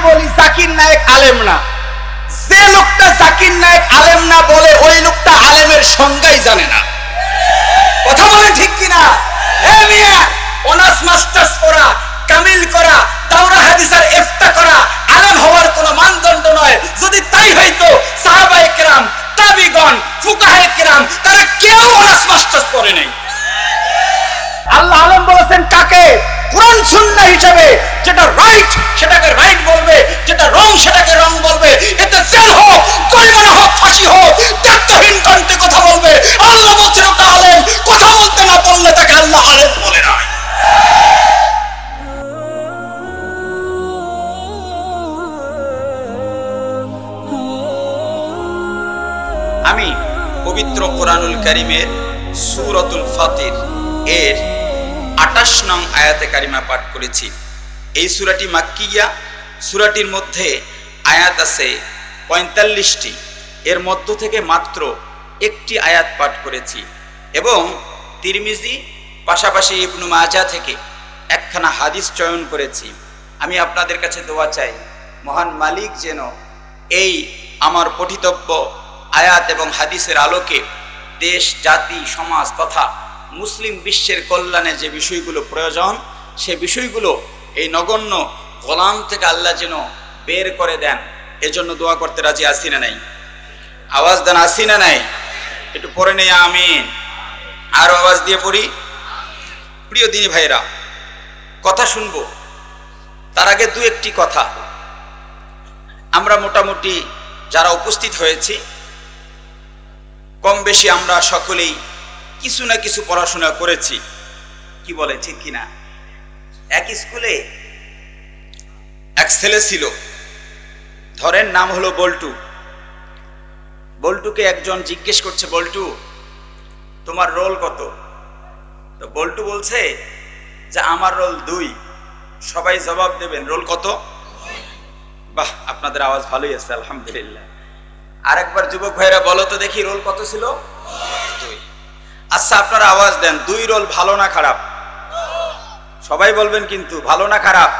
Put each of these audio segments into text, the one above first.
বলি জাকির নায়েক আলেম না, যে লোকটা জাকির নায়েক আলেম না বলে ওই লোকটা আলেমের সংজ্ঞাই জানে না। কথা বলেন ঠিক কিনা? এই মিয়া, অনার্স মাস্টার্স করা, কামিল করা, দাওরা হাদিসের ইফতা করা আলেম হওয়ার কোনো মানদণ্ড নয়। যদি তাই হইতো সাহাবায়ে কেরাম, তাবিগণ, ফুকাহায়ে কেরাম তারা কেউ অনার্স মাস্টার্স করে নাই। আল্লাহ আলেম বলেছেন কাকে? কোরআন সুন্নাহ হিসেবে যেটা রাইট সেটাকে রাইট বলবে, যেটা রং সেটাকে রং বলবে। এতে জেল হোক, জরিমানা হোক, ফাঁসি হোক, দায়িত্বহীন কণ্ঠে কথা বলবে। আল্লাহ বলছেন ওটা আলেম। কথা বলতে না বললে তাকে আল্লাহ আলেম বলে না। আমি পবিত্র কোরআনুল কারীমের সূরাতুল ফাতির এর 28 নং আয়াতে কারিমা পাঠ করেছি। এই সূরাটি মাক্কিয়া, সূরাটির মধ্যে আয়াত আছে 45টি, এর মধ্য থেকে মাত্র একটি আয়াত পাঠ করেছি এবং তিরমিজি পাশাপাশি ইবনু মাজাহ থেকে একখানা হাদিস চয়ন করেছি। আমি আপনাদের কাছে দোয়া চাই, মহান মালিক যেন এই আমার পঠিতব্য আয়াত এবং হাদিসের আলোকে দেশ, জাতি, সমাজ তথা মুসলিম বিশ্বের কল্যাণে যে বিষয়গুলো প্রয়োজন সে বিষয়গুলো এই নগণ্য গোলাম থেকে আল্লাহ যেন বের করে দেন, এজন্য দোয়া করতে রাজি আছি না নাই? আওয়াজ দেন আছি না নাই? একটু পরে নেই আমিন। আর আওয়াজ দিয়ে পড়ি। প্রিয় দিনী ভাইরা, কথা শুনবো তার আগে দু একটি কথা। আমরা মোটামুটি যারা উপস্থিত হয়েছি কম বেশি আমরা সকলেই কিছু না কিছু পড়াশোনা করেছি, কি বলে ঠিক কিনা? এক স্কুলে এক ছেলে ছিল, ধরেন নাম হলো বল্টু। বল্টুকে একজন জিজ্ঞেস করছে, বল্টু তোমার রোল কত? তো বল্টু বলছে যে আমার রোল 2। সবাই জবাব দেবেন রোল কত? বাহ, আপনাদের আওয়াজ ভালোই আছে, আলহামদুলিল্লাহ। আরেকবার যুবক ভাইরা বলো তো দেখি রোল কত ছিল? 2। আচ্ছা আপনারা আওয়াজ দেন, 2 রোল ভালো না খারাপ? সবাই বলবেন কিন্তু, ভালো না খারাপ?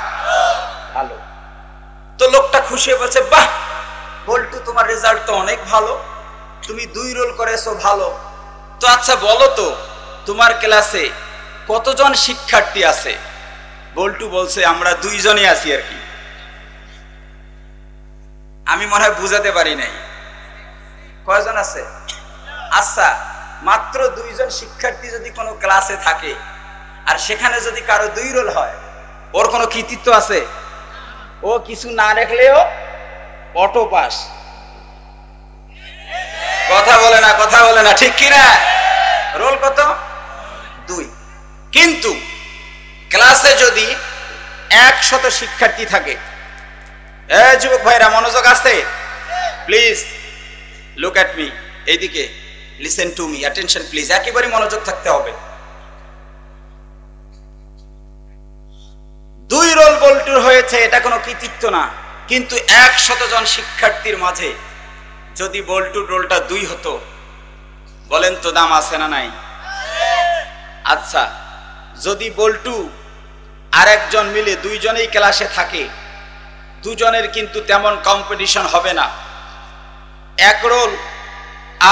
ভালো। তো লোকটা খুশি হয়ে বলছে, বাহ বল্টু তোমার রেজাল্ট তো অনেক ভালো, তুমি 2 রোল করেছো, ভালো। তো আচ্ছা বলো তো তোমার ক্লাসে কতজন শিক্ষার্থী আছে? বল্টু বলছে আমরা 2 জনই আছি আর কি। আমি মনে হয় বুঝাতে পারি নাই। কয়জন আছে? আচ্ছা মাত্র 2 জন শিক্ষার্থী যদি কোনো ক্লাসে থাকে আর সেখানে যদি কারো 2 রোল হয়, ওর কোনো কৃতিত্ব আছে? ও কিছু না রাখলেও অটো পাস। কথা বলে না, কথা বলে না, ঠিক কিনা? রোল কত? 2। কিন্তু ক্লাসে যদি 100 শিক্ষার্থী থাকে, যুবক ভাইরা মনোযোগ আছে, প্লিজ লুক এট মি, এইদিকে listen to me, attention please, একেবারে মনোযোগ থাকতে হবে। 2 রোল বল্টুর হয়েছে, এটা কোনো কৃতিত্ব না। কিন্তু 100 জন শিক্ষার্থীর মাঝে যদি বল্টুর রোলটা 2 হতো, বলেন তো দাম আছে না নাই? আচ্ছা যদি বল্টু আর একজন মিলে 2 জনেই ক্লাসে থাকে, 2 জনের কিন্তু তেমন কম্পিটিশন হবে না। 1 রোল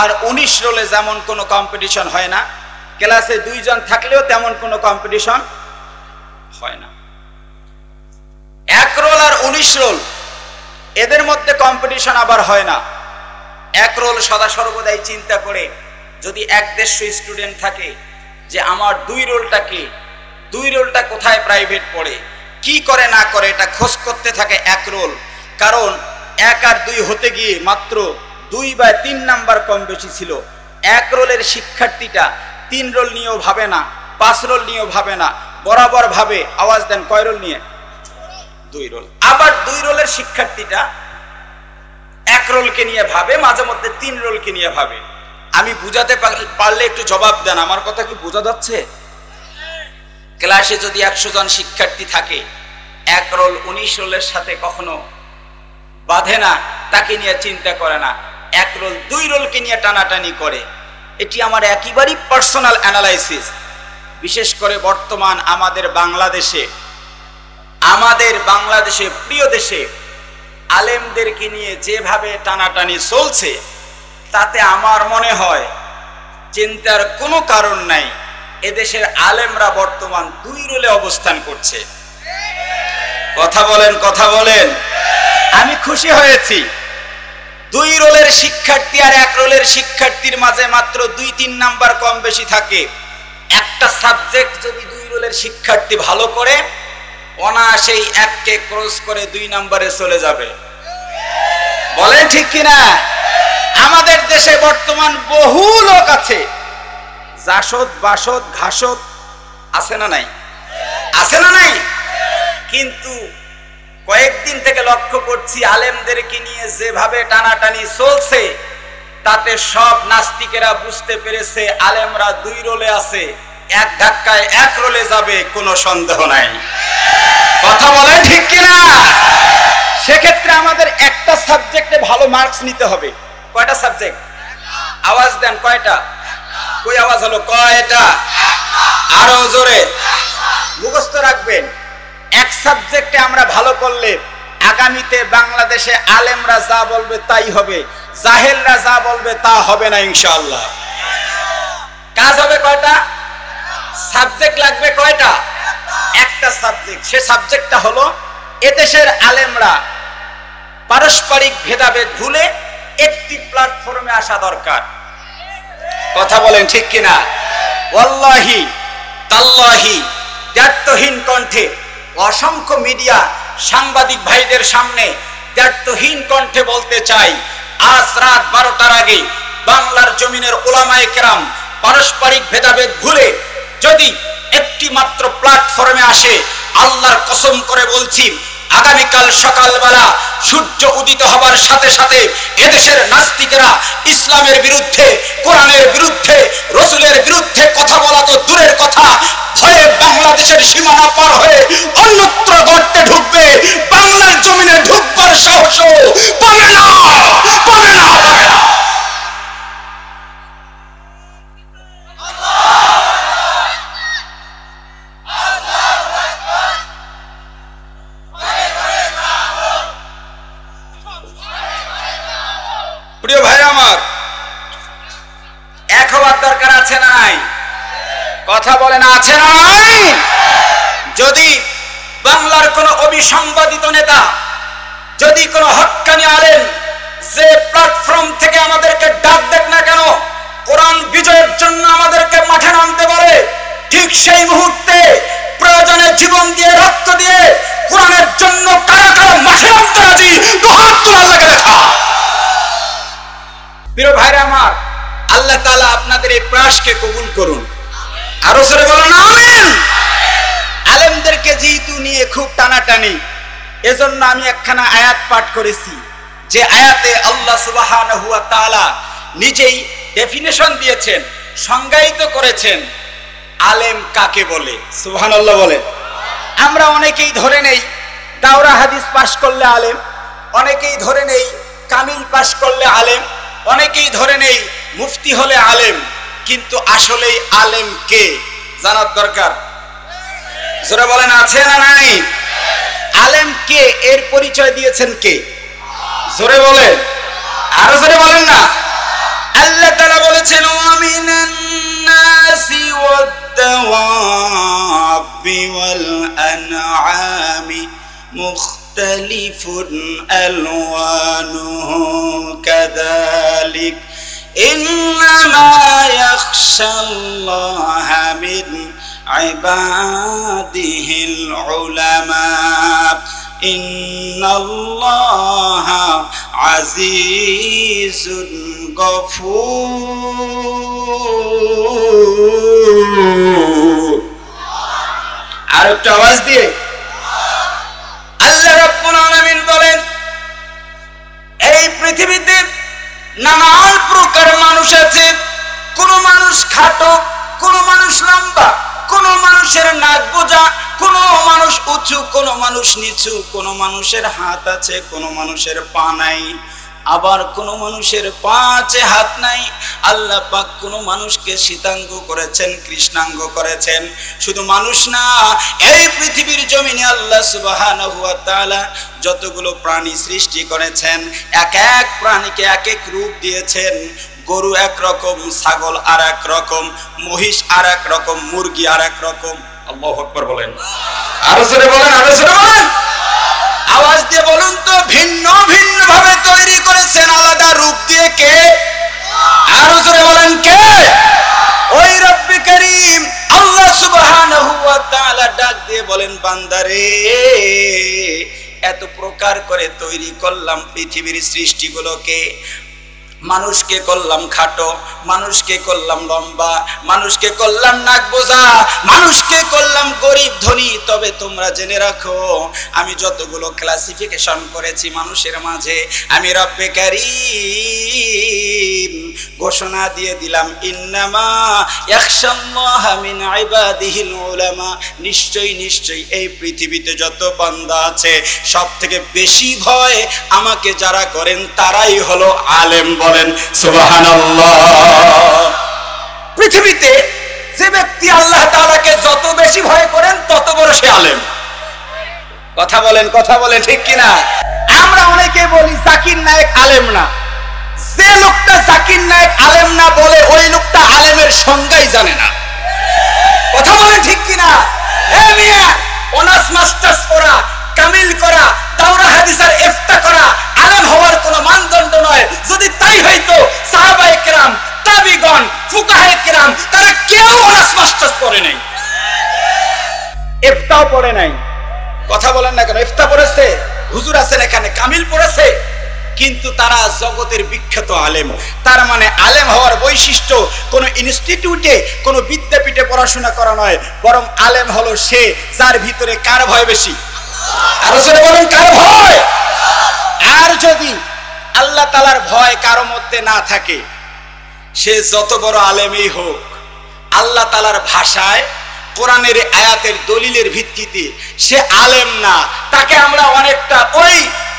আর 19 রোলে যেমন কোনো কম্পিটিশন হয় না, ক্লাসে 2 জন থাকলেও তেমন কোনো কম্পিটিশন হয় না। 1 রোল আর 19 রোল এদের মধ্যে কম্পিটিশন আবার হয় না। 1 রোল সদা সর্বদাই চিন্তা করে, যদি 150 স্টুডেন্ট থাকে যে আমার 2 রোলটাকে, 2 রোলটা কোথায় প্রাইভেট পড়ে, কি করে না করে, এটা খোঁজ করতে থাকে 1 রোল। কারণ 1 আর 2 হতে গিয়ে মাত্র 2 বা 3 নাম্বার কম বেশি ছিল। 1 রোলের শিক্ষার্থীটা 3 রোল নিয়েও ভাবে না, 5 রোল নিয়েও ভাবে না, বরাবর ভাবে, আওয়াজ দেন কয় রোল নিয়ে? 2 রোল। আবার 2 রোলের শিক্ষার্থীটা 1 রোলকে নিয়ে ভাবে, মাঝে মধ্যে 3 রোলকে নিয়ে ভাবে। আমি বুঝাতে পারলে একটু জবাব দেন, আমার কথা কি বোঝা যাচ্ছে? ক্লাসে যদি 100 জন শিক্ষার্থী থাকে, 1 রোল 19 রোলের সাথে কখনো বাঁধে না, তাকে নিয়ে চিন্তা করে না। 1 রোল 2 রোলকে নিয়ে টানাটানি করে। এটি আমার একেবারেই পার্সোনাল অ্যানালাইসিস। বিশেষ করে বর্তমান আমাদের বাংলাদেশে, প্রিয় দেশে আলেমদেরকে নিয়ে যেভাবে টানাটানি চলছে তাতে আমার মনে হয় চিন্তার কোনো কারণ নাই। এদেশের আলেমরা বর্তমান দুই রোলে অবস্থান করছে। কথা বলেন, কথা বলেন। আমি খুশি হয়েছি, দুই রোলের শিক্ষার্থী আর এক রোলের শিক্ষার্থীর মাঝে মাত্র 2-3 নাম্বার কম বেশি থাকে। একটা সাবজেক্ট যদি দুই রোলের শিক্ষার্থী ভালো করে, অনায়াসেই 1কে ক্রস করে 2 নাম্বারে চলে যাবে। বলেন ঠিক কিনা? আমাদের দেশে বর্তমান বহু লোক আছে, জাসদ বাসদ ঘাসদ আছে না নাই? আছে না নাই? কিন্তু কয়েকদিন থেকে লক্ষ্য করছি আলেমদেরকে নিয়ে যেভাবে টানাটানি চলছে তাতে সব নাস্তিকেরা বুঝতে পেরেছে আলেমরা দুই রোলে আছে, এক ধাক্কায় এক রোলে যাবে, কোনো সন্দেহ নাই। কথা বলেন ঠিক কিনা? সেক্ষেত্রে আমাদের একটা সাবজেক্টে ভালো মার্কস নিতে হবে। কয়টা সাবজেক্ট? আওয়াজ দেন, কয়টা? কই আওয়াজ হলো? কয়টা? আরো জোরে মুখস্থ রাখবেন। এক সাবজেক্টে আমরা ভালো করলে আগামীতে বাংলাদেশে আলেমরা যা বলবে তাই হবে, জাহেলরা যা বলবে তা হবে না ইনশাআল্লাহ। কাজ হবে কয়টা? সাবজেক্ট লাগবে কয়টা? একটা সাবজেক্ট। সে সাবজেক্টটা হলো এদেশের আলেমরা পারস্পরিক ভেদাভেদ ভুলে একটি প্ল্যাটফর্মে আসা দরকার। কথা বলেন ঠিক কিনা? ওয়াল্লাহি তাল্লাহি দ্ব্যর্থহীন কণ্ঠে অসংখ্য মিডিয়া সাংবাদিক ভাইদের সামনে দ্ব্যর্থহীন কণ্ঠে বলতে চাই, আজ রাত 12টার আগে বাংলার জমিনের উলামায়ে কেরাম পারস্পরিক ভেদাভেদ ভুলে যদি একটি মাত্র প্ল্যাটফর্মে আসে, আল্লাহর কসম করে বলছি আগামীকাল সকালবেলা সূর্য উদিত হবার সাথে সাথে এদেশের নাস্তিকেরা ইসলামের বিরুদ্ধে, কোরআনের বিরুদ্ধে, রাসূলের বিরুদ্ধে কথা বলা তো দূরের কথা, ভয়ে বাংলাদেশের সীমানা পার হয়ে অন্যত্র গর্তে ঢুকবে। বাংলার জমিনে ঢুকবার সাহস পাবে না, পাবে না, পাবে না। প্রিয় ভাই আমার, এক হওয়ার দরকার আছে না নাই? কথা বলেন, আছে না নাই? যদি বাংলার কোন অবিসংবাদিত নেতা, যদি কোন হক্কানি আলেম যে প্ল্যাটফর্ম থেকে আমাদেরকে ডাক দেখ না কেন, কোরআন বিজয়ের জন্য আমাদেরকে মাঠে নামতে পারে, ঠিক সেই মুহূর্তে প্রয়োজনে জীবন দিয়ে, রক্ত দিয়ে কোরআনের জন্য কারা কারা মাঠে নামতে রাজি, তো হাত তোলা লাগে দেখা। প্রিয় ভাইরা আমার, আল্লাহ তাআলা আপনাদের এই প্রয়াসকে কবুল করুন। আরো জোরে বলুন আমিন। আলেমদেরকে যেহেতু নিয়ে খুব টানাটানি, এজন্য আমি একখানা আয়াত পাঠ করেছি, যে আয়াতে আল্লাহ সুবহানাহু ওয়া তাআলা নিজেই ডেফিনেশন দিয়েছেন, সংজ্ঞায়িত করেছেন আলেম কাকে বলে। সুবহানাল্লাহ বলেন। আমরা অনেকেই ধরে নেই দাওরা হাদিস পাশ করলে আলেম, অনেকেই ধরে নেই কামিল পাশ করলে আলেম, অনেকেই ধরে নেই মুফতি হলে আলেম, কিন্তু আসলেই আলেম কে জানার দরকার। জোরে বলেন, আছে না নাই? আলেম কে, এর পরিচয় দিয়েছেন কে? জোরে বলেন, আরো জোরে বলেন না। আল্লাহ তাআলা বলেছেন, ওয়া মিনান নাসি ওয়াদ দাওয়াবি ওয়াল আনআমি মুখতালিফুন আলওয়ানুহু কাযালিক ইন্নামা ইয়াখশাল্লাহা মিন ইবাদিহিল উলামা ইন্নাল্লাহা আজিজুন গফুর। আর একটা আওয়াজ দিয়ে আল্লাহ রাব্বুল আলামিন বলেন, এই পৃথিবীতে নানান প্রকার মানুষ আছে। কোন মানুষ খাটো, কোন মানুষ লম্বা, কোন মানুষের নাক বোঝা, কোন মানুষ উঁচু, কোন মানুষ নিচু, কোন মানুষের হাত আছে, কোন মানুষের পা নাই, আবার কোন মানুষের পাঁচে হাত নাই। আল্লাহ পাক কোন মানুষকে শীতাঙ্গ করেছেন, কৃষ্ণাঙ্গ করেছেন। শুধু মানুষ না, এই পৃথিবীর জমিনে আল্লাহ সুবহানাহু ওয়া তাআলা যতগুলো প্রাণী সৃষ্টি করেছেন, এক এক প্রাণীকে এক এক রূপ দিয়েছেন। গরু এক রকম, ছাগল আর এক রকম, মহিষ আর এক রকম, মুরগি আর এক রকম। আল্লাহু আকবার বলেন, আরো জোরে বলেন, আরো জোরে বলেন, আওয়াজ দিয়ে বলুন তো। ভিন্ন ভিন্ন ভাবে তৈরি করেছেন, আলাদা রূপ দিয়ে। কে? আরো জোরে বলেন, কে? ওই রব্বে করিম আল্লাহ সুবহানাহু ওয়া তাআলা ডাক দিয়ে বলেন, বান্দারে এত প্রকার করে তৈরি করলাম পৃথিবীর সৃষ্টিগুলোকে। মানুষকে করলাম খাটো, মানুষকে করলাম লম্বা, মানুষকে করলাম নাক বোঝা, মানুষকে করলাম গরিব ধনী। তবে তোমরা জেনে রাখো, আমি যতগুলো ক্লাসিফিকেশন করেছি মানুষের মাঝে, আমি রব্বে কারীম ঘোষণা দিয়ে দিলাম, ইন্নামা ইয়াখশাল্লাহা মিন ইবাদিহিল উলামা। নিশ্চয়ই নিশ্চয়ই এই পৃথিবীতে যত বান্দা আছে, সব থেকে বেশি ভয় আমাকে যারা করেন তারাই হলো আলেম। বলেন সুবহানাল্লাহ। পৃথিবীতে যে ব্যক্তি আল্লাহ তাআলাকে যত বেশি ভয় করেন তত বড় সে আলেম। কথা বলেন, কথা বলেন, ঠিক কিনা? আমরা অনেকে বলি জাকির নায়েক আলেম না। যে লোকটা জাকির নায়েক আলেম না বলে, ওই লোকটা আলেমের সংজ্ঞাই জানে না। কথা বলেন, ঠিক কিনা? এই মিয়া, অনার্স মাস্টার্স পড়া, কামিল করা, দাওরা হাদিসের ইফতা করা আলেম হওয়ার কোনো মানদণ্ড নয়। যদি তাই হইতো, সাহাবায়ে কেরাম, তাবিগণ, ফুকাহায়ে কেরাম তারা কেউ অনার্স মাস্টার্স পড়ে নাই, ইফতাও পড়ে নাই। কথা বলেন না কেন? ইফতা পড়েছে, হুজুর আছেন এখানে, কামিল পড়েছে, কিন্তু তারা জগতের বিখ্যাত আলেম। তার মানে আলেম হওয়ার বৈশিষ্ট্য কোনো ইনস্টিটিউটে, কোনো বিদ্যাপীঠে পড়াশোনা করা নয়, বরং আলেম হলো সে যার ভিতরে কার ভয় বেশি? আরো জোরে বলেন, কার ভয়? আর যদি আল্লাহ তাআলার ভয় কারো মধ্যে না থাকে, সে যত বড় আলেমই হোক, আল্লাহ তাআলার ভাষায়, কোরআনের আয়াতের দলিলের ভিত্তিতে সে আলেম না। তাকে আমরা অনেকটা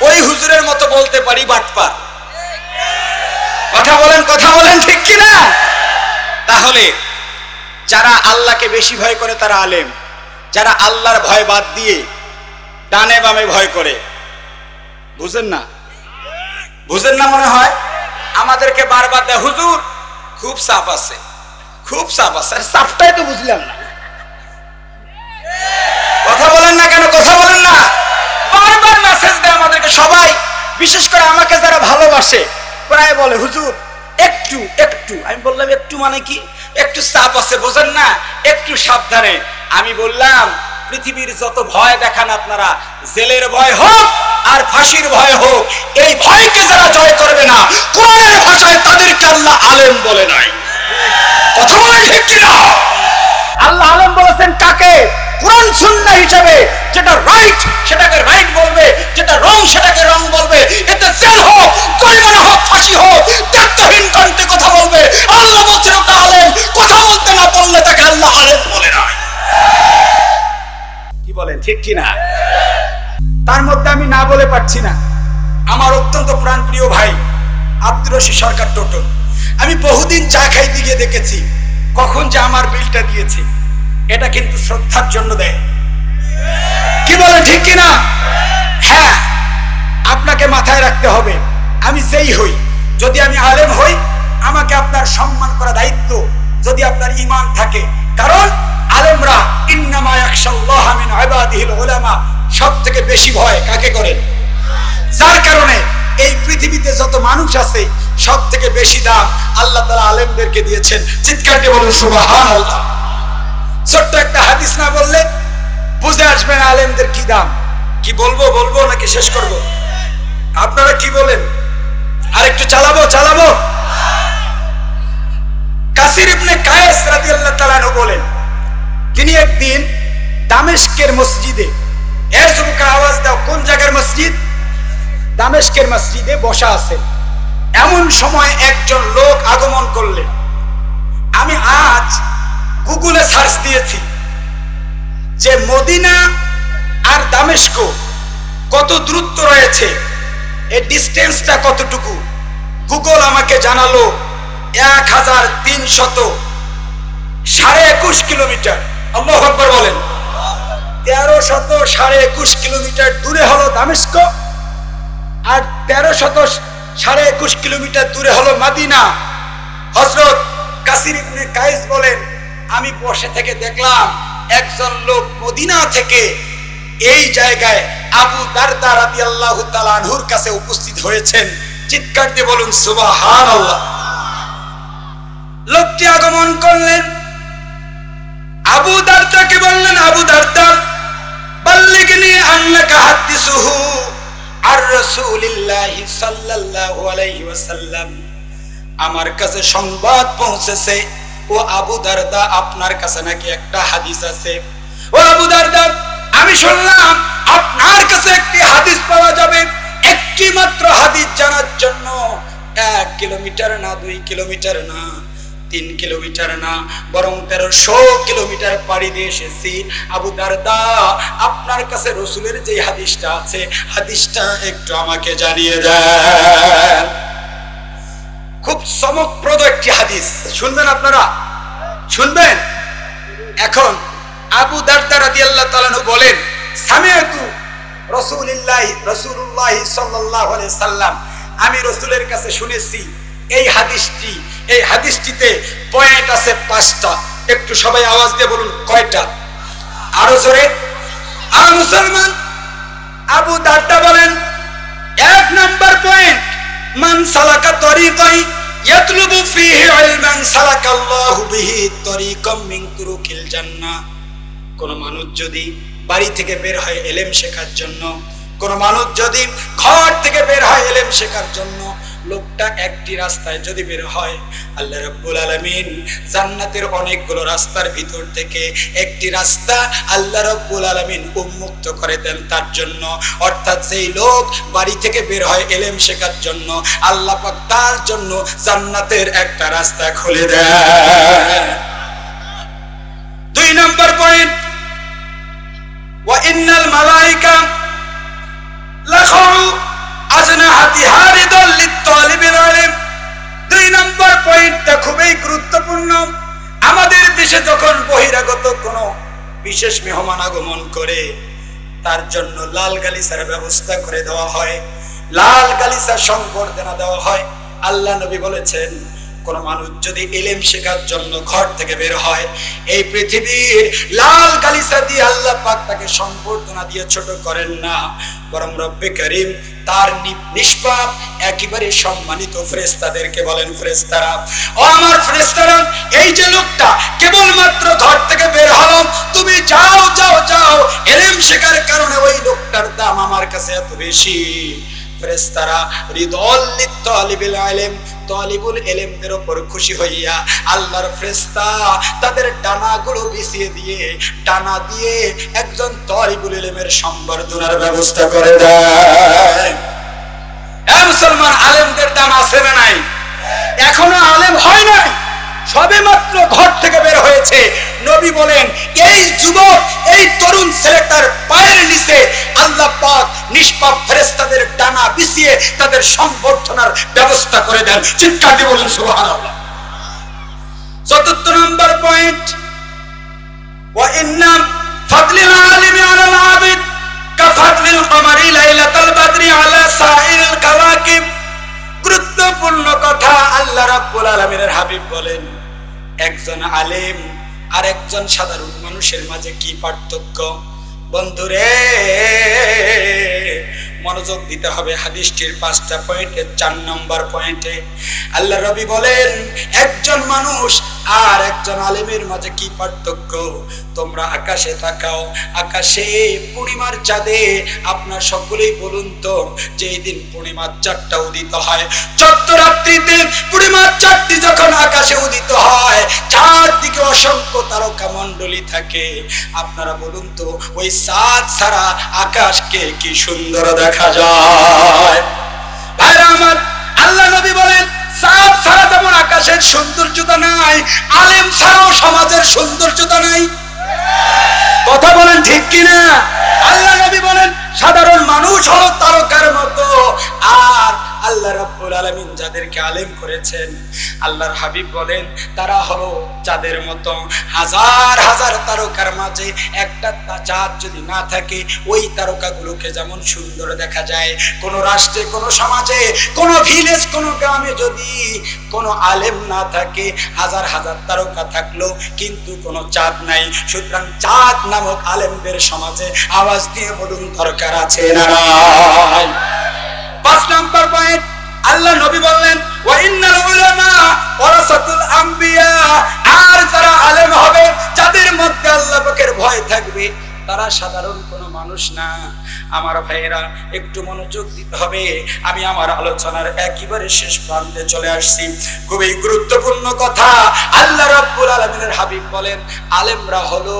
ওই হুজুরের মতো বলতে পারি বাটপার। কথা বলেন, কথা বলেন, ঠিক কিনা? তাহলে যারা আল্লাহকে বেশি ভয় করে তারা আলেম। যারা আল্লাহর ভয় বাদ দিয়ে ডানে বামে ভয় করে, বুঝেন না? বুঝেন না মনে হয়? আমাদেরকে বারবার দেয়, হুজুর খুব সাফ আছে, খুব সাফ আছে। সাফটাই তো বুঝলাম না। কথা বলেন না কেন? কথা বলেন না? বারবার মেসেজ দেয় আমাদেরকে সবাই, বিশেষ করে আমাকে যারা ভালোবাসে প্রায় বলে, হুজুর একটু একটু। আমি বললাম একটু মানে কি? একটু সাফ আছে, বোঝেন না? একটু সাবধানে। আমি বললাম, পৃথিবীর যত ভয় দেখান আপনারা, জেলের ভয় হোক আর ফাঁসির ভয় হোক, এই ভয়কে যারা জয় করবে না, কোরআনের ভাষায় তাদেরকে আল্লাহ আলেম বলে নাই। কথা বলেন, ঠিক কিনা? আল্লাহ আলেম বলেছেন কাকে? কোরআন সুন্নাহ হিসেবে যেটা রাইট সেটাকে রাইট বলবে, যেটা রং সেটাকে রং বলবে। এতে জেল হোক, জরিমানা হোক, ফাঁসি হোক, দায়িত্বহীন কণ্ঠে কথা বলবে। আল্লাহ বলছেন ওটা আলেম। কথা বলতে না বললে তাকে আল্লাহ আলেম বলে নাই। কি বলেন, ঠিক কিনা? তার মধ্যে আমি না বলে পারছি না, আমার অত্যন্ত প্রাণপ্রিয় ভাই আব্দুর রশিদ সরকার টোটো। আমি বহুদিন চা খাইতে গিয়ে দেখেছি কখন যে আমার বিলটা দিয়েছে। এটা কিন্তু শ্রদ্ধার জন্য দেয়। কি বলেন, ঠিক কিনা? হ্যাঁ, আপনাকে মাথায় রাখতে হবে, আমি যেই হই, যদি আমি আলেম হই, আমাকে আপনার সম্মান করা দায়িত্ব, যদি আপনার ঈমান থাকে। কারণ আলেমরা ইন্নামা ইয়াখশাল্লাহা মিন ইবাদিহিল উলামা, সবথেকে বেশি ভয় কাকে করেন? যার কারণে এই পৃথিবীতে যত মানুষ আছে, সব থেকে বেশি দাম আল্লাহ তাআলা আলেমদেরকে দিয়েছেন। চিৎকার দিয়ে বলুন সুবহানাল্লাহ। ছোট্ট একটা হাদিস না বললে বুঝে আসবে না আলেমদের কি দাম। কি বলবো নাকি শেষ করব? আপনারা কি বলেন? আরেকটু চালাবো? কাসির ইবনে কায়েস রাদিয়াল্লাহু তাআলা আনহু বলেন, তিনি একদিন দামেস্কের মসজিদে, এর যুবকরা আওয়াজ দাও, কোন জায়গার মসজিদ? দামেস্কের মসজিদে বসা আছে। এমন সময় একজন লোক আগমন করলেন। আমি আজ গুগলে সার্চ দিয়েছি যে মদিনা আর দামেস্ক কত দূরত্ব রয়েছে। এই ডিস্টেন্সটা কতটুকু? গুগল আমাকে জানালো 1321 কিলোমিটার। আল্লাহু আকবার বলেন। 1321 কিলোমিটার দূরে হলো দামেস্ক, আর 1321 কিলোমিটার দূরে হলো মদিনা। হযরত কাসির ইবনে কাইস বলেন, আমি বসে থেকে দেখলাম একজন লোক মদিনা থেকে এই জায়গায় আবু দারদা রাদিয়াল্লাহু তাআলা আনহুর কাছে উপস্থিত হয়েছেন। চিৎকার দিয়ে বলুন সুবহানাল্লাহ। লোকটি আগমন করলেন, আবু দারদাকে বললেন, আবু দারদা বাল্লিগনি আন্নাকা হাদিসুহু আর রাসূলিল্লাহি সাল্লাল্লাহু আলাইহি ওয়াসাল্লাম, আমার কাছে সংবাদ পৌঁছেছে ও আবু দারদা আপনার কাছে নাকি একটা হাদিস আছে। ও আবু দারদা, আমি শুনলাম আপনার কাছে একটি হাদিস পাওয়া যাবে। একটি মাত্র হাদিস জানার জন্য 1 কিলোমিটার না, 2 কিলোমিটার না, 3 কিলোমিটার না, বরং 1300 কিলোমিটার পাড়ি দিয়ে এসেছি। আবু দারদা, আপনার কাছে রাসূলের যে হাদিসটা আছে, হাদিসটা একটু আমাকে জানিয়ে দেন। খুব চমকপ্রদ একটি হাদিস, শুনবেন আপনারা? শুনবেন? এখন আবু দারদা রাদিয়াল্লাহু তাআলা আনহু বলেন, সামিআতু রাসূলুল্লাহ সাল্লাল্লাহু আলাইহি সাল্লাম, আমি রাসূলের কাছে শুনেছি এই হাদিসটিতে পয়েন্ট আছে 5টা। একটু সবাই আওয়াজ দিয়ে বলুন কয়টা? আরো জোরে। আর মুসলমান, আবু দারদা বলেন 1 নাম্বার পয়েন্ট, মান সালাকা তরিকাই ইয়াতলুবু ফীহি ইলমান সালাকাল্লাহু বিহি তরিকাম মিন তুরুকিল জান্নাহ। কোন মানুষ যদি বাড়ি থেকে বের হয় ইলম শেখার জন্য, কোন মানুষ যদি ঘর থেকে বের হয় ইলম শেখার জন্য, লোকটা একটি রাস্তায় যদি বের হয়, আল্লাহ রাব্বুল আলামিন জান্নাতের অনেকগুলো রাস্তার ভিতর থেকে একটি রাস্তা আল্লাহ রাব্বুল আলামিন উন্মুক্ত করে দেন তার জন্য। অর্থাৎ সেই লোক বাড়ি থেকে বের হয় ইলম শেখার জন্য, আল্লাহ পাক তার জন্য জান্নাতের একটা রাস্তা খুলে দেন। 2 নম্বর পয়েন্ট, ওয়া ইন্নাল মালায়েকা লাখাউ আজনাহাতিহা রিদাল লিত-তালিবিল ইলম। 2 নম্বর পয়েন্টটা খুবই গুরুত্বপূর্ণ। আমাদের দেশে যখন বহিরাগত কোনো বিশেষ মেহমান আগমন করে, তার জন্য লাল গালিচার ব্যবস্থা করে দেওয়া হয়, লাল গালিচা সংবর্ধনা দেওয়া হয়। আল্লাহ নবী বলেছেন, কোন মানুষ যদি ইলম শেখার জন্য ঘর থেকে বের হয়, এই পৃথিবীর লাল গালিচা দিয়ে আল্লাহ পাক তাকে সম্বর্ধনা দিয়ে ছোট করেন না, বরং রব্বে করিম তার নিষ্পাপ একেবারে সম্মানিত ফেরেশতাদেরকে বলেন, ফেরেশতারা, ও আমার ফেরেশতারা, এই যে লোকটা কেবলমাত্র ঘর থেকে বের হলো, তুমি যাও যাও যাও, ইলম শেখার কারণে ওই লোকটার দাম আমার কাছে এত বেশি। ফেরেশতারা রিদাল লিত-তালিবিল ইলম, তালিবুল ইলমদের উপর খুশি হইয়া আল্লাহর ফেরেশতা তাদের ডানাগুলো বিছিয়ে দিয়ে, ডানা দিয়ে একজন তালিবুল ইলমের সম্বর্ধনার ব্যবস্থা করে দেয়। এই মুসলমান, আলেমদের দাম আছে না নাই? এখনো আলেম হয় নাই, সবে মাত্র ঘর থেকে বের হয়েছে। নবী বলেন, এই যুবক, এই তরুণ ছেলেটার পায়ের নিচে আল্লাহ পাক নিষ্পাপ ফেরেশতাদের ডানা বিছিয়ে তাদের সম্বর্ধনার ব্যবস্থা করে দেন। চিৎকার দিয়ে বলুন সুবহানাল্লাহ। 4 নম্বর পয়েন্ট, ওয়া ইন্না ফাদলিল আলিমি আলাল আবিদ কাফাদলিল কমারি লাইলাতাল বদরি আলা সাইরিল কাওয়াকিব। গুরুত্বপূর্ণ কথা, আল্লাহ রাব্বুল আলামিনের হাবিব বলেন, একজন আলেম আর একজন সাধারণ মানুষের মাঝে কি পার্থক্য? বন্ধুরে, মনোযোগ দিতে হবে হাদিসটির 5টা পয়েন্টে। 4 নম্বর পয়েন্টে আল্লাহ নবী বলেন, একজন মানুষ আর একজন আলেমের মাঝে কি পার্থক্য? তোমরা আকাশে তাকাও, আকাশে পূর্ণিমার চাঁদে আপনার সকলেই বলুন তো, যেই দিন পূর্ণিমার চাঁদটা উদিত হয়, চোদ্দ রাত্রিতে পূর্ণিমার চাঁদটি যখন আকাশে উদিত হয়, চারদিকে অসংখ্য তারকা মণ্ডলী থাকে। আপনারা বলুন তো, ওই চাঁদ ছাড়া আকাশকে কি সুন্দর দেখা যায়? ভাইরা আমার, আল্লাহ নবী বলেন, চাঁদ ছাড়া যেমন আকাশের সৌন্দর্যতা নাই, আলেম ছাড়াও সমাজের সৌন্দর্যতা নাই। কথা বলেন ঠিক কিনা? আল্লাহ নবী বলেন, সাধারণ মানুষ হলো তারকার মতো, যাদেরকে আলেম করেছেন, আল্লাহর হাবিব বলেন তারা হলো চাঁদের মতো। হাজার হাজার তারকার মাঝে একটা চাঁদ যদি না থাকে, ওই তারকাগুলোকে যেমন সুন্দর দেখা যায়, কোন রাষ্ট্রে, কোন সমাজে, কোন ভিলেজ, কোন গ্রামে যদি কোনো আলেম না থাকে, হাজার হাজার তারকা থাকলো কিন্তু কোনো চাঁদ নাই। সুতরাং চাঁদ নামক আলেমদের সমাজে আওয়াজ দিয়ে বলুন দরকার আছে না নাই? 5 নাম্বার পয়েন্ট, আল্লাহ নবী বললেন ওয়া ইন্নাল উলামা ওয়ারাসাতুল আম্বিয়া, আর যারা আলেম হবে, যাদের মধ্যে আল্লাহ পাকের ভয় থাকবে, তারা সাধারণ কোনো মানুষ না। আমার ভাইয়েরা একটু মনোযোগ দিতে হবে। আমি আমার আলোচনার একেবারে শেষ প্রান্তে চলে আসছি। খুবই গুরুত্বপূর্ণ কথা। আল্লাহ রাব্বুল আলামিনের হাবিব বলেন আলেমরা হলো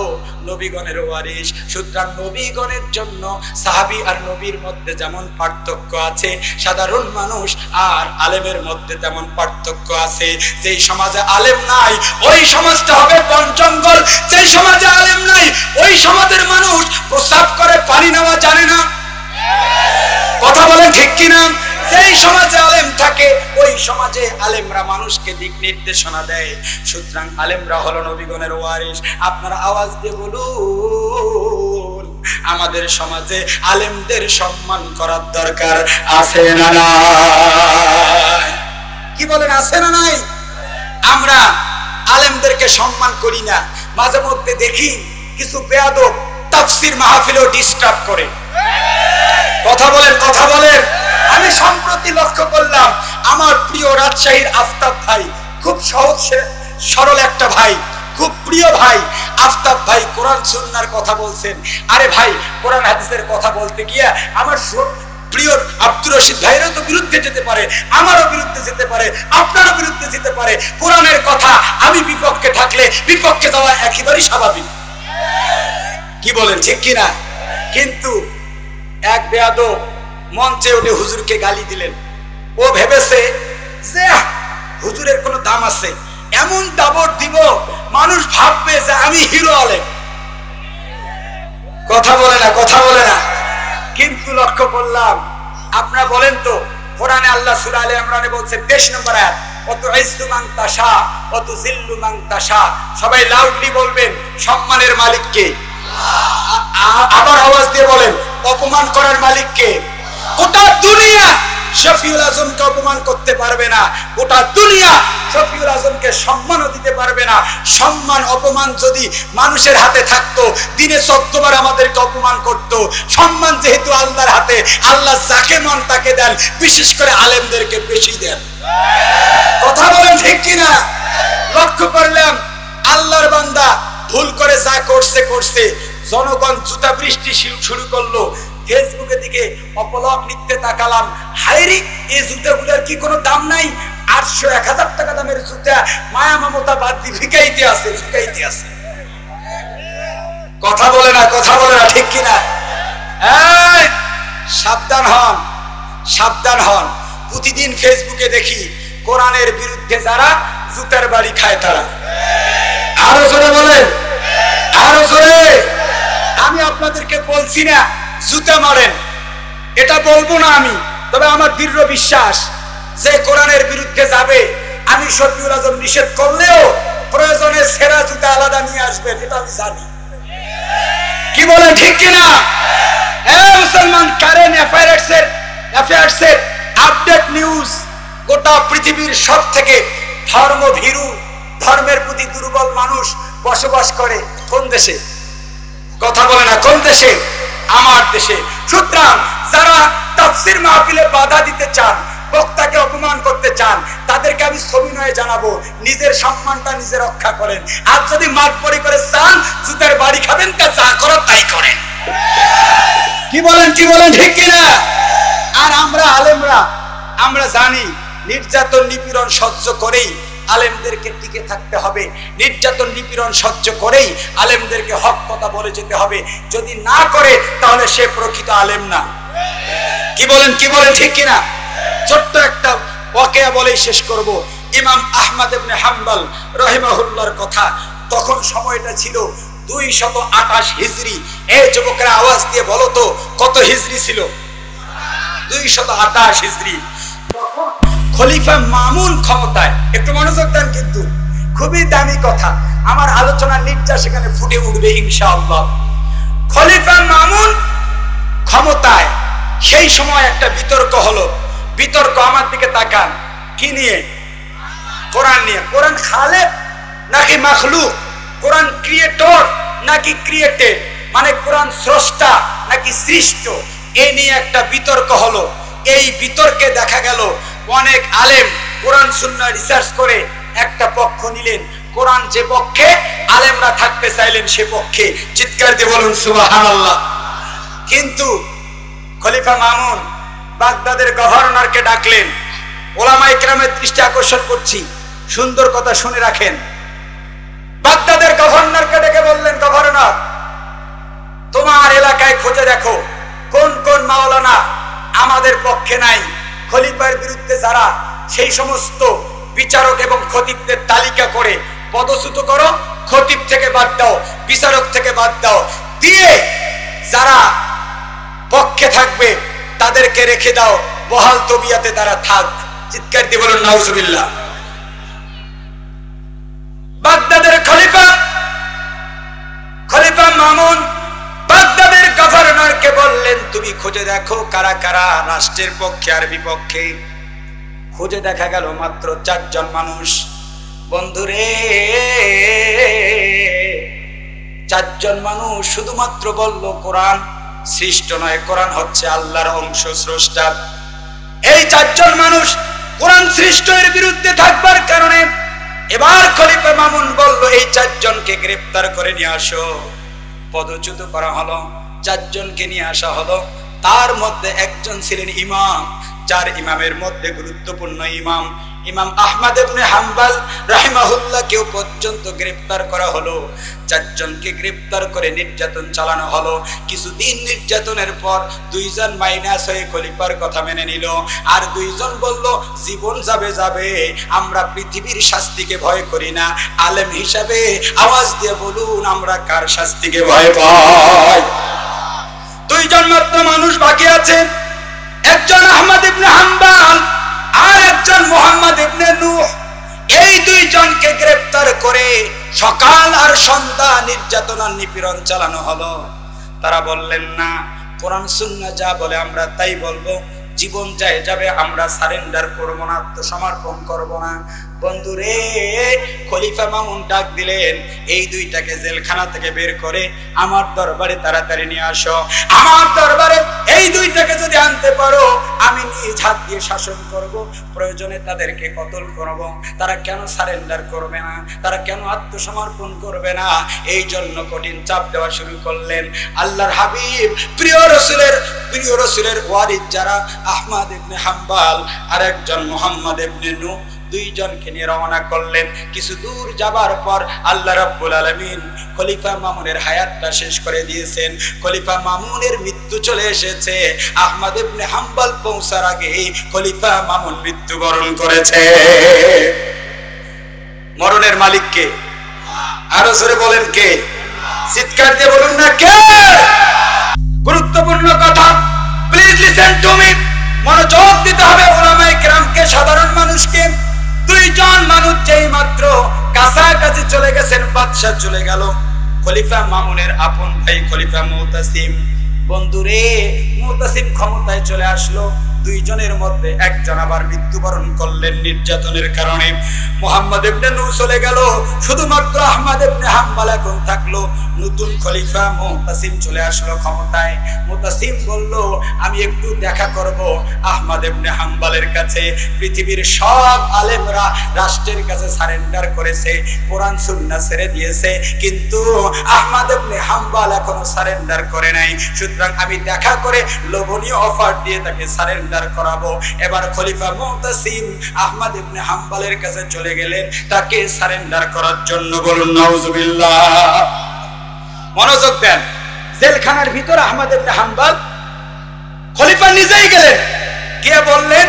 নবীগণের ওয়ারিস। সুতরাং নবীগণের জন্য সাহাবী আর নবীর মধ্যে যেমন পার্থক্য আছে, সাধারণ মানুষ আর আলেমের মধ্যে তেমন পার্থক্য আছে। যেই সমাজে আলেম নাই, ওই সমাজটা হবে বন জঙ্গল। যেই সমাজে আলেম নাই, ওই সমাজের মানুষ প্রস্রাব করে পানি নেওয়া জানে না। কথা বলেন ঠিক কিনা? যেই সমাজে আলেম থাকে, ওই সমাজে আলেমরা মানুষকে দিক নির্দেশনা দেয়। সুতরাং আলেমরা হলো নবীগণের ওয়ারিস। আপনারা আওয়াজ দিয়ে বলুন, আমাদের সমাজে আলেমদের সম্মান করার দরকার আছে না নাই? কি বলেন, আছে না নাই? আমরা আলেমদেরকে সম্মান করি না। মাঝে মধ্যে দেখি কিছু বেয়াদব তাফসীর মাহফিলও ডিস্টার্ব করে। কথা বলেন, কথা বলেন। আমি সম্প্রতি লক্ষ্য করলাম, আমার প্রিয় রাজশাহীর আফতাব ভাই, খুব সহজ সরল একটা ভাই, খুব প্রিয় ভাই আফতাব ভাই, কোরআন সুন্নাহর কথা বলছেন। আরে ভাই, কোরআন হাদিসের কথা বলতে গিয়া আমার প্রিয় আব্দুর রশিদ ভাইয়েরও তো বিরুদ্ধে যেতে পারে, আমারও বিরুদ্ধে যেতে পারে, আপনারও বিরুদ্ধে যেতে পারে। কোরআনের কথা আমি বিপক্ষে থাকলে বিপক্ষে যাওয়া একেবারেই স্বাভাবিক। কি বলেন, ঠিক কিনা? কিন্তু এক বেয়াদব মঞ্চে উঠে হুজুরকে গালি দিলেন। ও ভেবেছে যে হুজুরের কোনো দাম আছে, এমন দাবড় দিব মানুষ ভাববে যে আমি হিরো আলেম। কথা বলে না, কথা বলে না। কিন্তু লক্ষ্য করলাম, আপনারা বলেন তো, কোরআনে আল্লাহ সূরা আলে ইমরানে বলছেন 23 নম্বর আয়াত, ওয়াতুইজ্জু মান তাশা ওয়াতুযিল্লু মান তাশা। সবাই লাউডলি বলবেন, সম্মানের মালিক কে? আবার আওয়াজ দিয়ে বলেন, অপমান করার মালিক কে? গোটা দুনিয়া শফিউল আজমকে অপমান করতে পারবে না, গোটা দুনিয়া শফিউল আজমকে সম্মানও দিতে পারবে না। সম্মান অপমান যদি মানুষের হাতে থাকতো, দিনে 14 বার আমাদেরকে অপমান করত। সম্মান যেহেতু আল্লাহর হাতে, আল্লাহ যাকে মন তাকে দেন, বিশেষ করে আলেমদেরকে বেশি দেন। কথা বলেন ঠিক কিনা? লক্ষ্য করলাম আল্লাহর বান্দা ভুল করে যা করছে করছে, জনগণ জুতা বৃষ্টি শুরু করলো। ফেসবুকের দিকে অপলক নিতে তাকালাম, হায়রে এই জুতাগুলোর কি কোনো দাম নাই? 800-1000 টাকা দামের জুতা, মায়া মমতা বাদ দিয়ে ভিকাইতে আছে, ভিকাইতে আছে। কথা বলে না, কথা বলে না, ঠিক কিনা? সাবধান হন, সাবধান হন। প্রতিদিন ফেসবুকে দেখি কোরআনের বিরুদ্ধে যারা জুতার বাড়ি খায় তারা। আরো জোরে বলেন, আরো জোরে। আমি আপনাদেরকে বলছি না জুতা মারেন, এটা বলবো না আমি, তবে আমার দৃঢ় বিশ্বাস যে কোরআনের বিরুদ্ধে যাবে, আমি শফিউল আজম নিষেধ করলেও প্রয়োজনে সেরা জুতা আলাদা নিয়ে আসবেন, এটা আমি জানি। কি বলেন ঠিক কিনা? মুসলমান কারেন্ট অ্যাফেয়ার্সের আপডেট নিউজ, গোটা পৃথিবীর সব থেকে ধর্মভীরু, ধর্মের প্রতি দুর্বল মানুষ বসবাস করে কোন দেশে? কথা বলে না, কোন দেশে? আমার দেশে। সুতরাং যারা তাফসীর মাহফিলে বাধা দিতে চান, বক্তাকে অপমান করতে চান, তাদেরকে আমি সবিনয়ে জানাবো, নিজের সম্মানটা নিজে রক্ষা করেন। আর যদি মাতবরি করে চান জুতার বাড়ি খাবেন, তা যা করো তাই করেন। কি বলেন, কি বলেন, ঠিক কিনা? আর আমরা আলেমরা, আমরা জানি নির্যাতন নিপীড়ন সহ্য করেই আলেমদেরকে টিকে থাকতে হবে, নির্যাতন নিপীড়ন সহ্য করেই আলেমদেরকে হক কথা বলে যেতে হবে। যদি না করে তাহলে সে প্রকৃত আলেম না। কি বলেন, কি বলেন, ঠিক কিনা? ছোট্ট একটা ওয়াকিয়া বলেই শেষ করব। ইমাম আহমদ ইবনে হাম্বল রাহিমাহুল্লাহর কথা, তখন সময়টা ছিল 228 হিজরি। এই যুবকরা আওয়াজ দিয়ে বলো তো কত হিজরি ছিল? 228 হিজরি। তখন খলিফা মামুন ক্ষমতায়, একটু মনোযোগ দেন কিন্তু খুবই দামি কথা, আমার আলোচনার নির্যাস সেখানে ফুটে উঠবে ইনশাআল্লাহ। খলিফা মামুন ক্ষমতায়, সেই সময় একটা বিতর্ক হলো। বিতর্ক, আমার দিকে তাকান, কি নিয়ে? কোরআন নিয়ে। কোরআন খালেক নাকি মাখলুক? কোরআন ক্রিয়েটর নাকি ক্রিয়েটেড? মানে কোরআন স্রষ্টা নাকি সৃষ্ট? এই নিয়ে একটা বিতর্ক হলো। এই বিতর্কে দেখা গেল অনেক আলেম কোরআন সুন্নাহ রিসার্চ করে একটা পক্ষ নিলেন। কোরআন যে পক্ষে, আলেমরা থাকতে চাইলেন সে পক্ষে। চিৎকার দিয়ে বলুন সুবহানাল্লাহ। কিন্তু খলিফা মামুন বাগদাদের গভর্নরকে ডাকলেন। ওলামায়ে কেরামের দৃষ্টি আকর্ষণ করছি, সুন্দর কথা শুনে রাখেন। বাগদাদের গভর্নরকে ডেকে বললেন, গভর্নর, তোমার এলাকায় খুঁজে দেখো কোন কোন মাওলানা আমাদের পক্ষে নাই। খলিফার বিরুদ্ধে যারা, সেই সমস্ত বিচারক এবং খতিবদের তালিকা করে পদচ্যুত করো। খতিব থেকে বাদ দাও, বিচারক থেকে বাদ দাও, দিয়ে যারা পক্ষে থাকবে তাদেরকে রেখে দাও, বহাল তবিয়াতে তারা থাক। চিৎকার দিয়ে বলুন নাউজুবিল্লাহ। বাগদাদের খলিফা মামুন বাগদাদের গভর্নরকে বললেন, তুমি খুঁজে দেখো কারা কারা রাষ্ট্রের পক্ষে আর বিপক্ষে। খুঁজে দেখা গেল মাত্র 4 জন মানুষ। বন্ধুরে, 4 জন মানুষ শুধুমাত্র বলল কোরআন সৃষ্ট নয়, কোরআন হচ্ছে আল্লাহর অংশ, স্রষ্টা। এই 4 জন মানুষ কোরআন সৃষ্ট এর বিরুদ্ধে থাকবার কারণে এবার খলিফা মামুন বলল, এই 4 জনকে গ্রেফতার করে নিয়ে আসো। পদচ্যুত করা হলো, 4 জনকে নিয়ে আসা হলো। তার মধ্যে একজন ছিলেন ইমাম, 4 ইমামের মধ্যে গুরুত্বপূর্ণ ইমাম আহমদ ইবনে হাম্বল রাহিমাহুল্লাহ কেউ পর্যন্ত গ্রেফতার করা হলো। 4 জনকে গ্রেফতার করে নির্যাতন চালানো হলো। কিছুদিন নির্যাতনের পর 2 জন মাইনাস হয়ে খলিফার কথা মেনে নিল, আর 2 জন বলল, জীবন যাবে যাবে, আমরা পৃথিবীর শাস্তিকে ভয় করি না। আলেম হিসাবে আওয়াজ দিয়ে বলুন, আমরা কার শাস্তিকে ভয় পাই? 2 জন মাত্র মানুষ বাকি আছে, একজন আহমদ ইবনে হাম্বল আর একজন মুহাম্মদ ইবনে নূহ। এই 2 জনকে গ্রেফতার করে সকাল আর সন্ধ্যা নির্যাতন আর নিপীড়ন চালানো হলো। তারা বললেন, না, কোরআন সুন্নাহ যা বলে আমরা তাই বলবো, জীবন যায় যাবে, আমরা সারেন্ডার করব না, আত্মসমর্পণ করব না। বন্ধুরে, খলিফা মামুন ডাক দিলেন, এই 2টাকে জেলখানা থেকে বের করে আমার দরবারে তাড়াতাড়ি নিয়ে আসো। আমার দরবারে এই 2টাকে যদি আনতে পারো, আমি নিজ হাত দিয়ে শাসন করব, প্রয়োজনে তাদেরকে কতল করব। তারা কেন সারেন্ডার করবে না? তারা কেন আত্মসমর্পণ করবে না? এই জন্য কঠিন চাপ দেওয়া শুরু করলেন। আল্লাহর হাবিব প্রিয় রসুলের ওয়ারিদ যারা, আহমদ ইবনে হাম্বল আর একজন মুহাম্মদ ইবনে নূহ, 2 জনকে নিয়ে রওনা করলেন। কিছু দূর যাবার পর আল্লাহ রাব্বুল আলামিন খলিফা মামুনের হায়াতটা শেষ করে দিয়েছেন। খলিফা মামুনের মৃত্যু চলে এসেছে। আহমদ ইবনে হাম্বল পৌঁছার আগে খলিফা মামুন মৃত্যুবরণ করেছে। মরণের মালিক কে? আরো জোরে বলেন কে? চিৎকার দিয়ে বলুন না কে? গুরুত্বপূর্ণ কথা, প্লিজ লিসেন টু মি। মনোযোগ দিতে হবে উলামায়ে কেরামকে, সাধারণ মানুষকে। 2 জন মানুষ যেই মাত্র কাছাকাছি চলে গেছেন, বাদশা চলে গেল। খলিফা মামুনের আপন ভাই খলিফা মুতাসিম, বন্ধুরে, মুতাসিম ক্ষমতায় চলে আসলো। 2 জনের মধ্যে একজন আবার মৃত্যুবরণ করলেন নির্যাতনের কারণে। মুহাম্মদ ইবনে নূহ চলে গেল, শুধুমাত্র আহমদ ইবনে হাম্বল এখন থাকলো। নতুন খলিফা মুতাসিম চলে আসলো ক্ষমতায়। মুতাসিম বলল, আমি একটু দেখা করব আহমদ ইবনে হাম্বলের কাছে। পৃথিবীর সব আলেমরা রাষ্ট্রের কাছে সারেন্ডার করেছে, কোরআন সুন্নাহ ছেড়ে দিয়েছে, কিন্তু আহমদ ইবনে হাম্বল এখনো সারেন্ডার করে নাই। সুতরাং আমি দেখা করে লোভনীয় অফার দিয়ে তাকে সারেন্ডার করাবো। এবার খলিফা মুতাসিম আহমদ ইবনে হাম্বলের কাছে চলে গেলেন তাকে সারেন্ডার করার জন্য। বলুন নাউজুবিল্লাহ। মনোযোগ দেন, জেলখানার ভিতর আহমদ ইবনে হাম্বল, খলিফা নিজেই গেলেন, গিয়ে বললেন,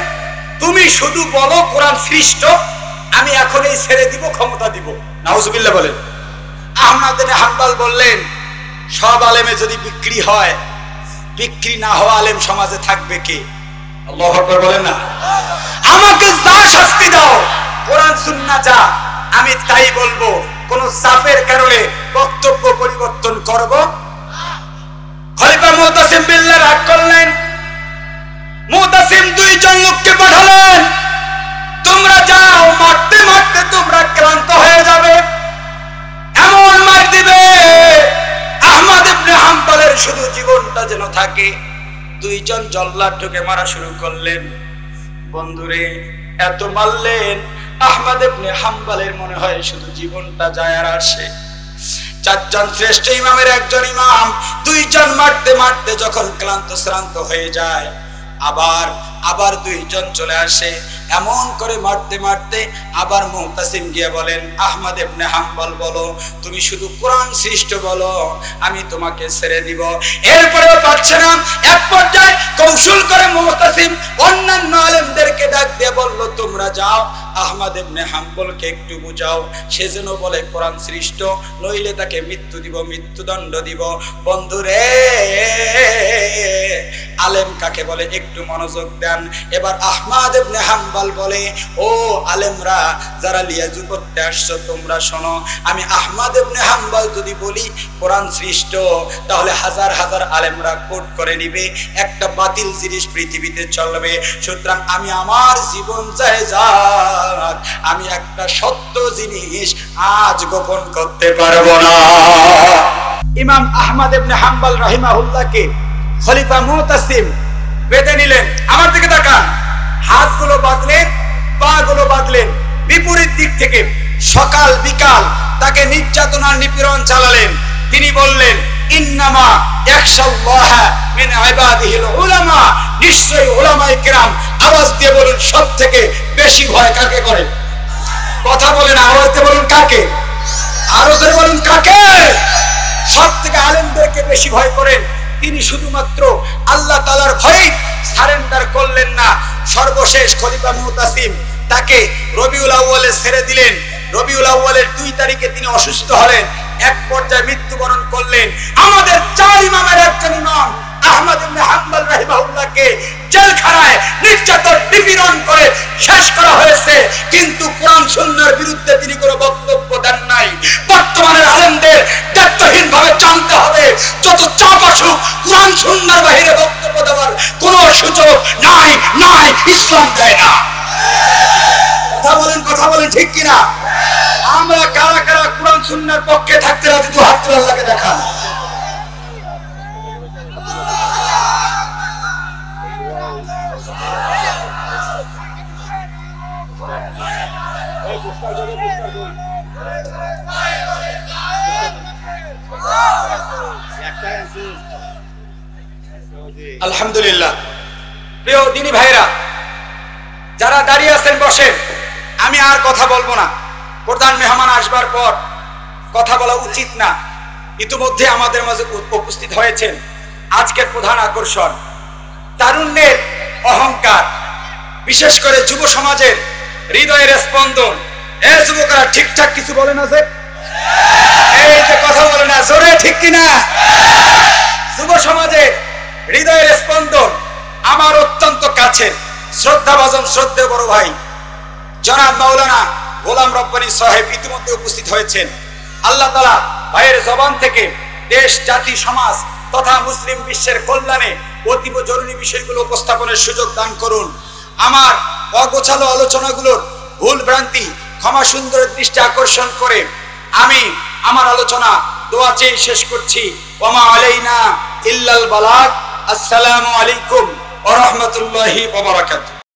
তুমি শুধু বলো কোরআন সৃষ্ট, আমি এখনই ছেড়ে দিব, ক্ষমতা দিব। নাউজুবিল্লাহ বলেন। আহমদ ইবনে হাম্বল বললেন, সব আলেমে যদি বিক্রি হয়, বিক্রি না হওয়া আলেম সমাজে থাকবে কে? আল্লাহু আকবার বলেন না। আমাকে যা শাস্তি দাও, কোরআন সুন্নাহ যা, আমি তাই বলবো। কোন চাপের কারণে বক্তব্য পরিবর্তন করব? খলিফা মুতাসিম বিল্লাহ রাগ করলেন। মুতাসিম দুইজন লোককে পাঠালেন, তোমরা যাও, মারতে মারতে তোমরা ক্লান্ত হয়ে যাবে, এমন মার দিবে আহমদ ইবনে হাম্বলের শুধু জীবনটা যেন থাকে। দুইজন জল্লাদ ঢুকে মারা শুরু করলেন। বন্ধুরে, এত মারলেন আহমদ ইবনে হাম্বলের মনে হয় শুধু জীবনটা যায় আর আসে। চারজন শ্রেষ্ঠ ইমামের একজন ইমাম দুইজন মারতে মারতে যখন ক্লান্ত শ্রান্ত হয়ে যায়, আবার দুইজন চলে আসে। এমন করে মারতে মারতে আবার মুতাসিম গিয়ে বলেন, আহমদ ইবনে হাম্বল বলো, তুমি শুধু কোরআন সৃষ্ট বলো, আমি তোমাকে ছেড়ে দিব। এরপরেও পারছে না। এক পর্যায়ে কৌশল করে মুতাসিম অন্যান্য আলেমদেরকে ডাক দিয়ে বলল, তোমরা যাও, আহমদ ইবনে হাম্বলকে একটু বুঝাও, সে যেন বলে কোরআন সৃষ্ট, নইলে তাকে মৃত্যু দিব, মৃত্যুদণ্ড দিব। বন্ধুরে, আলেম কাকে বলে একটু মনোযোগ দেন। এবার আহমদ ইবনে হাম্বল বলে, ও আলেমরা যারা লিয়াজু করতে আসছো, তোমরা শোনো, আমি আহমদ ইবনে হাম্বল যদি বলি কোরআন সৃষ্ট, তাহলে হাজার হাজার আলেমরা কোট করে নিবে, একটা বাতিল জিনিস পৃথিবীতে চলবে। সুতরাং আমি আমার জীবন যায় যাক, আমি একটা সত্য জিনিস আজ গোপন করতে পারবো না। ইমাম আহমদ ইবনে হাম্বল রাহিমাহুল্লাহকে খলিফা মুতাসিম বেঁধে নিলেন। আমার দিকে তাকান, হাতগুলো বাঁধলেন, পা গুলো বাঁধলেন, বিপরীত দিক থেকে সকাল বিকাল তাকে নির্যাতনার নিপীড়ন চালালেন। তিনি বললেন, ইন্নামা ইয়াখশাল্লাহ মিন ইবাদিহিল উলামা, নিশ্চয়ই উলামায়ে কিরাম, আওয়াজ দিয়ে বলুন, সব থেকে বেশি ভয় কাকে করে? কথা বলেন, আওয়াজ দিয়ে বলুন কাকে? আরো জোরে বলুন কাকে? সব থেকে আলেমদেরকে বেশি ভয় করেন। তিনি শুধুমাত্র আল্লাহ তাআলার ভয়ে সারেন্ডার করলেন না। সর্বশেষ খলিফা মুতাসিম তাকে রবিউল আউয়ালে ছেড়ে দিলেন। রবিউল আউয়ালের 2 তারিখে তিনি অসুস্থ হলেন, এক পর্যায়ে মৃত্যুবরণ করলেন। আমাদের 4 ইমামের একজন ইমাম আহমদ ইবনে হাম্বল রাহিমাহুল্লাহকে জেলখানায় নির্যাতন নিপীড়ন করে শেষ করা হয়েছে, কিন্তু কোরআন সুন্নাহর বিরুদ্ধে তিনি কোনো বক্তব্য দেন নাই। বর্তমানের আলেমদের দায়িত্বহীনভাবে জানতে হবে, যত চাপ আসুক, কোরআন সুন্নাহর বাইরে বক্তব্য দেওয়ার কোনো সুযোগ নাই, ইসলাম দেয় না। কথা বলেন ঠিক কিনা? আমরা কারা কারা কোরআন সুন্নাহর পক্ষে থাকতে রাজি? তো হাত তুলে আল্লাহকে দেখান। আলহামদুলিল্লাহ। প্রিয় দিনী ভাইরা, যারা দাঁড়িয়ে আছেন বসেন, আমি আর কথা বলবো না। প্রধান মেহমান আসবার পর কথা বলা উচিত না। ইতিমধ্যে আমাদের মাঝে উপস্থিত হয়েছেন আজকের প্রধান আকর্ষণ, তারুণ্যের অহংকার, বিশেষ করে যুব সমাজের হৃদয়ের স্পন্দন। এই যুবকরা ঠিকঠাক কিছু বলে না যে? এই যে কথা বলে না জোরে, ঠিক কিনা? যুব সমাজের হৃদয়ের স্পন্দন আমার অত্যন্ত কাছের শ্রদ্ধাভাজন শ্রদ্ধেয় বড় ভাই জনাব মাওলানা গোলাম রব্বানী সাহেব ইতিমধ্যে উপস্থিত হয়েছেন। আল্লাহ তাআলা ভাইয়ের জবান থেকে দেশ, জাতি, সমাজ তথা মুসলিম বিশ্বের কল্যাণে অতীব জরুরি বিষয়গুলো উপস্থাপনের সুযোগ দান করুন। আমার অগোছালো আলোচনাগুলোর ভুল ভ্রান্তি ক্ষমা সুন্দর দৃষ্টি আকর্ষণ করে আমি আমার আলোচনা দোয়া চেয়ে শেষ করছি। ওমা আলাইনা ইল্লাল বালাগ। আসসালামু আলাইকুম ওয়া রাহমাতুল্লাহি ওয়া বারাকাতুহু।